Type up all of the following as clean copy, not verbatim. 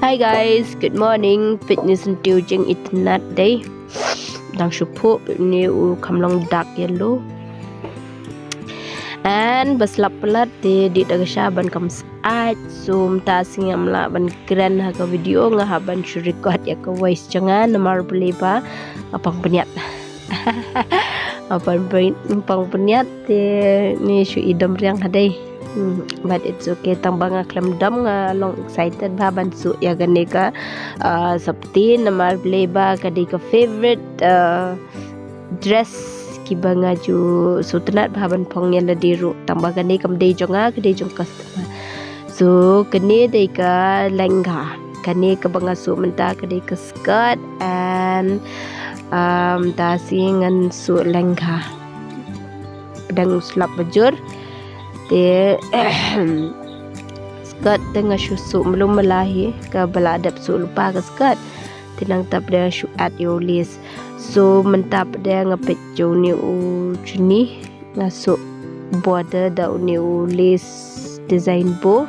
Hi guys, good morning. Fitness and teaching internet day. Đang support new kamlong dark yellow. And baslap pelat di dagasya ban kam saat zoom ta singam la ban keren ha ka video nga haban shu record ya ka voice jangan namar beli ba apang peniat. Apang peniat ni shu idam riang hadai. But it's okay tambang aklam dam nga long excited ba bansu ya gane ka sabti namar beli ba kadi ka favorite dress ki banga ju sutenat bahaban pong yang ladiru tambah gane kam dei jonga kade jong customer so kene dei ka lengga kane ka banga su menta kade ka skirt and ta singan su lengga pedang slap bajur te skirt dengan susu belum melahi ke beladap su lupa ke skirt tinang tap dia shoot at your list so mentap dia ngepet jo ni chuni ngasuk border da ni list design bo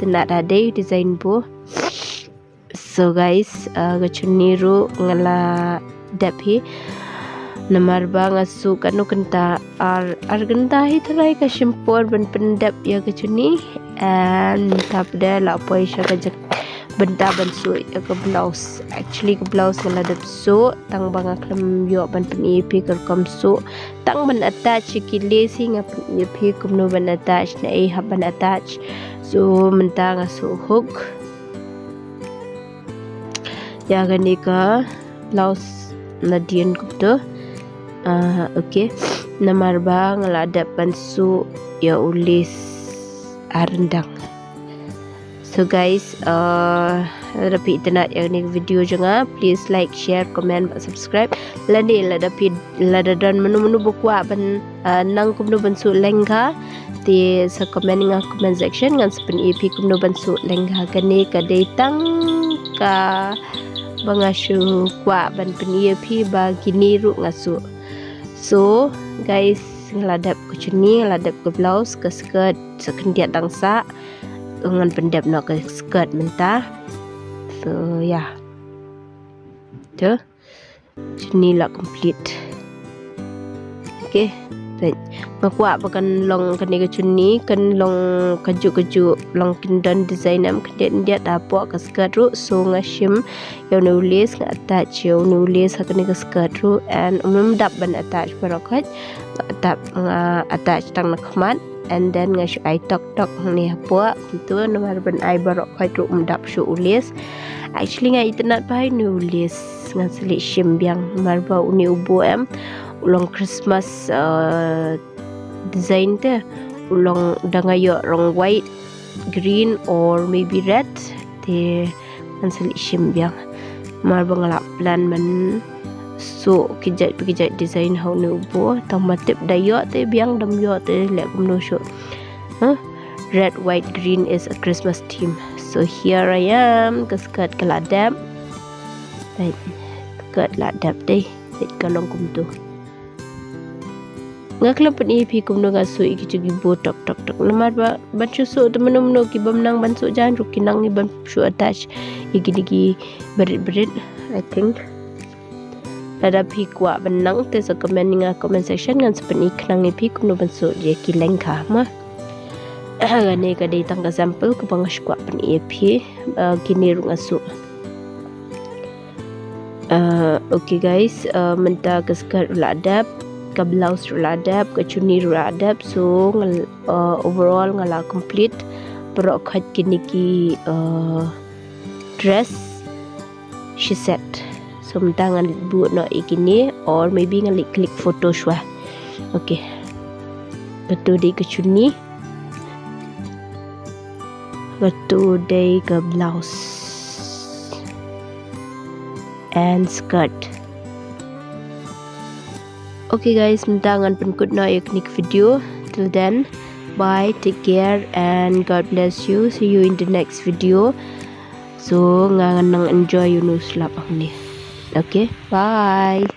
tenat ada design bo so guys ga chuni ru ngala daphi namar ba ngasuk kanu kenta ar genta hi tharai ka shimpor ban pendap ya ga chuni and tap dia la poi sha ka benda bansu ya ke blouse actually ke blouse ngala dap so tang banga klam yo ban pen ep ke kom so tang ban attach ki lacy nga pen ep kum no ban attach na e ha ban attach so menta nga so hook ya gani ka blouse na dien kum to okay namar ba ngala dap bansu ya ulis arendang. So guys, rapi internet yang ni video jangan please like, share, comment, subscribe. Lani ladapi ladadan menu bukwa ban nang kumno bansu lengga di sa comment nga comment section ngan sepen EP kumno bansu lengga kane ka datang ka bangasyu kwa ban pen EP ba giniru ngasu. So guys, ngeladap ke cuni, ngeladap ke blouse, ke skirt, sekendiat dangsa dengan pendap nak ke skirt mentah. So yeah, tu cuni lah complete. Okay, baik. Ngakuat bukan long kene ke cuni, kan long kaju long kindan design am kendiat dia dapok ke skirt ru. So ngashim yang nulis ngat attach yang nulis kene ke skirt ru and dap ban attach barokat tap attach tang nakmat and then ngashu ai tok ni apa itu nomor ban ai barok kai tu dap shu ulis actually ngai internet pai nulis ngan selik shim biang marba uni ubo em ulong Christmas design te ulong dangayo rong white green or maybe red te ngan selik shim biang marba ngalap plan man so kijat design hau ni ubo tang matip dayo te biang dam yo te lek kumno show red white green is a Christmas theme. So here I am ke skirt keladap baik skirt ladap deh baik kalong kum tu ngaklam pen EP kumno gasu iki cugi bo tok namar ba bansu so temen-temen ki bamnang bansu jan rukinang ni ban shu attach iki berit I think ada pi kuat benang te sa comment nga comment section ngan sepen iknang ni pi kumno bansu je ki lengka ma gane ka dei tang example ku bangas kuat pen EP kini ru ngasu okay guys menta ke skirt ladap ke blouse ladap ke chuni ladap so overall ngala complete pro khat kini ki dress she set so menta ngan buat no ikini or maybe ngan klik foto shwa okay betul dei ke chuni betul dei ke blouse and skirt. Okay guys, menta ngan penkut no iknik video. Till then, bye, take care and God bless you. See you in the next video. So ngan enjoy you no slap ni. Okay, bye.